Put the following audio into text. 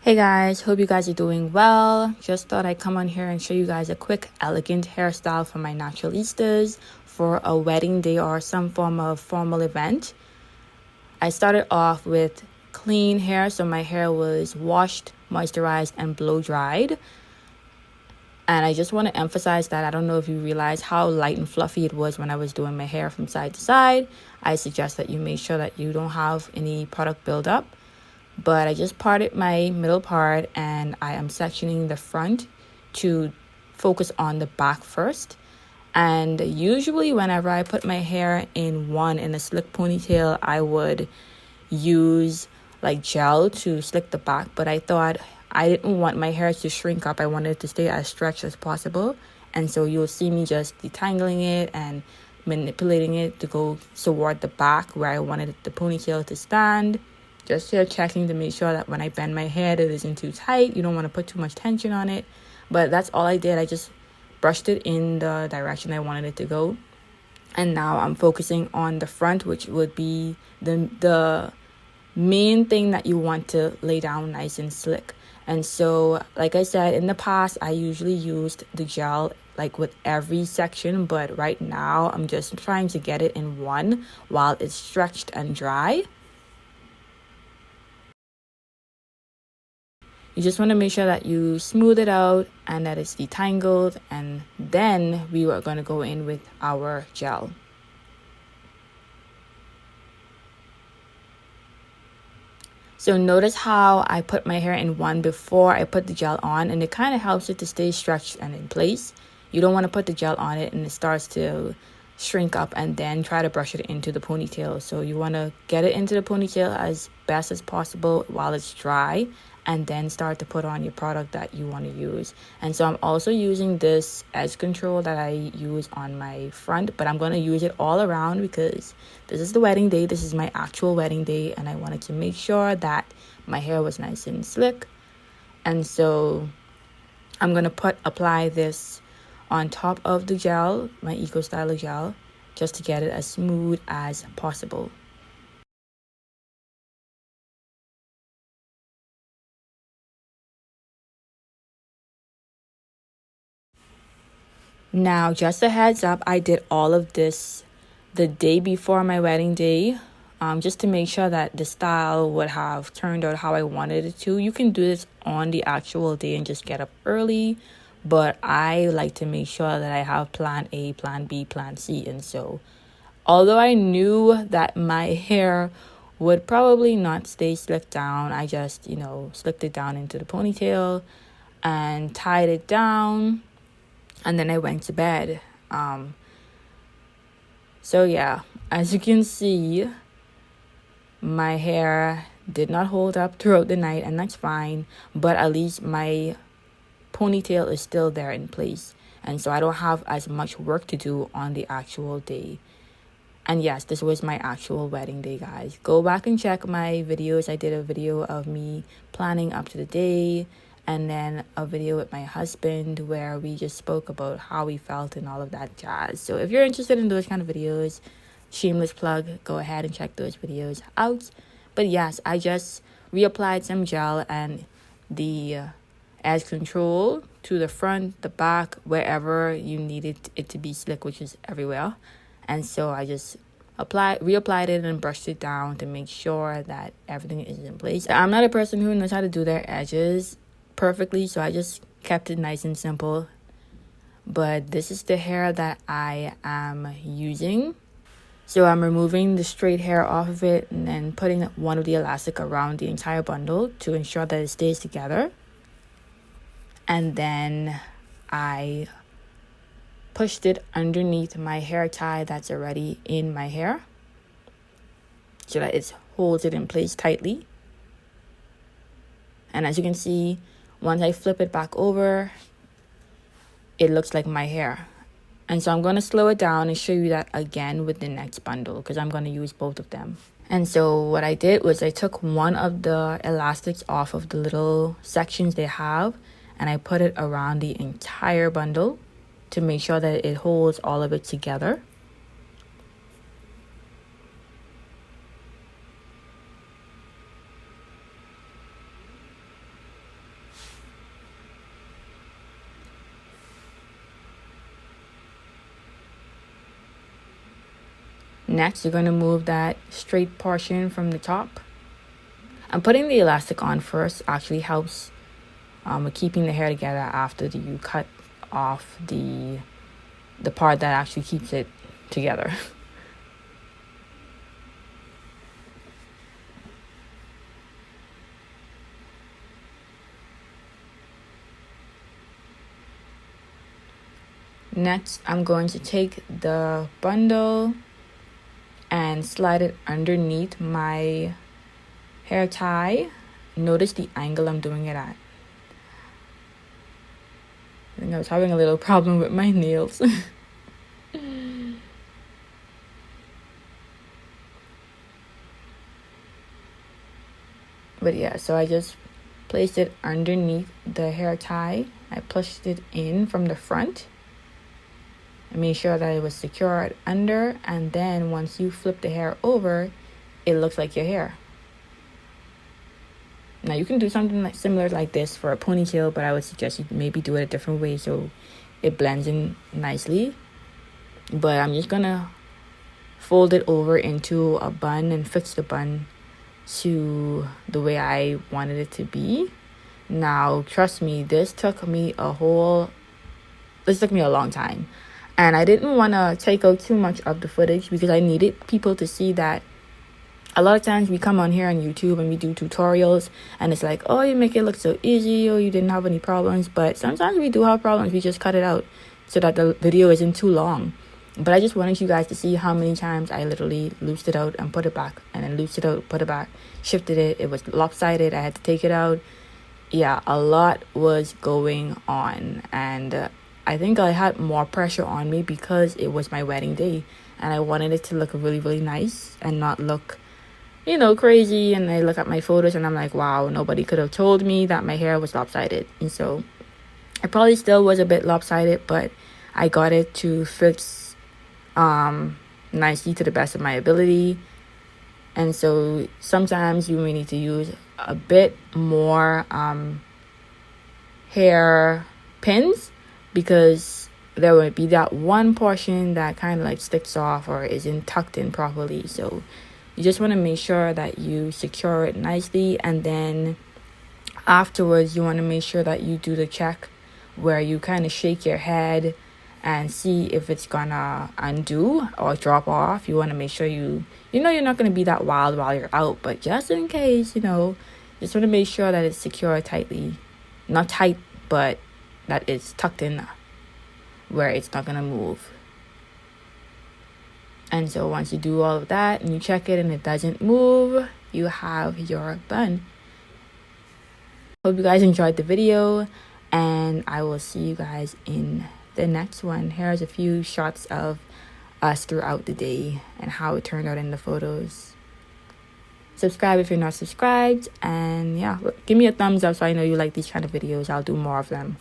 Hey guys, hope you guys are doing well. Just thought I'd come on here and show you guys a quick elegant hairstyle for my naturalistas for a wedding day or some form of formal event. I started off with clean hair, so my hair was washed, moisturized, and blow dried. And I just want to emphasize that I don't know if you realize how light and fluffy it was when I was doing my hair from side to side. I suggest that you make sure that you don't have any product buildup. But I just parted my middle part and I am sectioning the front to focus on the back first. And usually whenever I put my hair in a slick ponytail, I would use like gel to slick the back. But I thought I didn't want my hair to shrink up. I wanted it to stay as stretched as possible. And so you'll see me just detangling it and manipulating it to go toward the back where I wanted the ponytail to stand. Just here checking to make sure that when I bend my hair, it isn't too tight. You don't want to put too much tension on it. But that's all I did. I just brushed it in the direction I wanted it to go. And now I'm focusing on the front, which would be the main thing that you want to lay down nice and slick. And so, like I said, in the past, I usually used the gel like with every section. But right now, I'm just trying to get it in one while it's stretched and dry. You just want to make sure that you smooth it out and that it's detangled, and then we are going to go in with our gel. So notice how I put my hair in one before I put the gel on, and it kind of helps it to stay stretched and in place. You don't want to put the gel on it and it starts to shrink up and then try to brush it into the ponytail. So you want to get it into the ponytail as best as possible while it's dry, and then start to put on your product that you want to use. And so I'm also using this edge control that I use on my front, but I'm going to use it all around because this is the wedding day. This is my actual wedding day, and I wanted to make sure that my hair was nice and slick. And so I'm going to apply this on top of the gel, my Eco Styler gel, just to get it as smooth as possible. Now, just a heads up, I did all of this the day before my wedding day, just to make sure that the style would have turned out how I wanted it to. You can do this on the actual day and just get up early, but I like to make sure that I have plan A, plan B, plan C. And so, although I knew that my hair would probably not stay slicked down, I just, slicked it down into the ponytail and tied it down. And then I went to bed. So yeah, as you can see, my hair did not hold up throughout the night, and that's fine. But at least my ponytail is still there in place. And so I don't have as much work to do on the actual day. And yes, this was my actual wedding day, guys. Go back and check my videos. I did a video of me planning up to the day, and then a video with my husband where we just spoke about how we felt and all of that jazz. So if you're interested in those kind of videos, shameless plug, go ahead and check those videos out. But yes, I just reapplied some gel and the edge control to the front, the back, wherever you needed it to be slick, which is everywhere. And so I just reapplied it and brushed it down to make sure that everything is in place. I'm not a person who knows how to do their edges perfectly, so I just kept it nice and simple. But this is the hair that I am using. So I'm removing the straight hair off of it and then putting one of the elastic around the entire bundle to ensure that it stays together. And then I pushed it underneath my hair tie that's already in my hair so that it holds it in place tightly. And as you can see, once I flip it back over, it looks like my hair. And so I'm going to slow it down and show you that again with the next bundle because I'm going to use both of them. And so what I did was I took one of the elastics off of the little sections they have, and I put it around the entire bundle to make sure that it holds all of it together. Next, you're going to move that straight portion from the top. And putting the elastic on first actually helps with keeping the hair together after you cut off the part that actually keeps it together. Next, I'm going to take the bundle and slide it underneath my hair tie. Notice the angle I'm doing it at. I think I was having a little problem with my nails. But yeah, so I just placed it underneath the hair tie. I pushed it in from the front. I made sure that it was secured under, and then once you flip the hair over, it looks like your hair. Now you can do something similar like this for a ponytail, but I would suggest you maybe do it a different way so it blends in nicely. But I'm just gonna fold it over into a bun and fix the bun to the way I wanted it to be. Now trust me, this took me a long time. And I didn't want to take out too much of the footage because I needed people to see that a lot of times we come on here on YouTube and we do tutorials and it's like, oh, you make it look so easy, or you didn't have any problems. But sometimes we do have problems. We just cut it out so that the video isn't too long. But I just wanted you guys to see how many times I literally loosed it out and put it back, and then loosed it out, put it back, shifted it. It was lopsided. I had to take it out. Yeah, a lot was going on, and I think I had more pressure on me because it was my wedding day and I wanted it to look really, really nice and not look, crazy. And I look at my photos and I'm like, wow, nobody could have told me that my hair was lopsided. And so it probably still was a bit lopsided, but I got it to fix nicely to the best of my ability. And so sometimes you may need to use a bit more hair pins, because there would be that one portion that kind of like sticks off or isn't tucked in properly. So you just want to make sure that you secure it nicely, and then afterwards you want to make sure that you do the check where you kind of shake your head and see if it's gonna undo or drop off. You want to make sure you're not going to be that wild while you're out, but just in case, just want to make sure that it's secured tightly. Not tight, but that it's tucked in where it's not gonna move. And so once you do all of that and you check it and it doesn't move, you have your bun. Hope you guys enjoyed the video, and I will see you guys in the next one. Here's a few shots of us throughout the day and how it turned out in the photos. Subscribe if you're not subscribed, and yeah, give me a thumbs up so I know you like these kind of videos. I'll do more of them.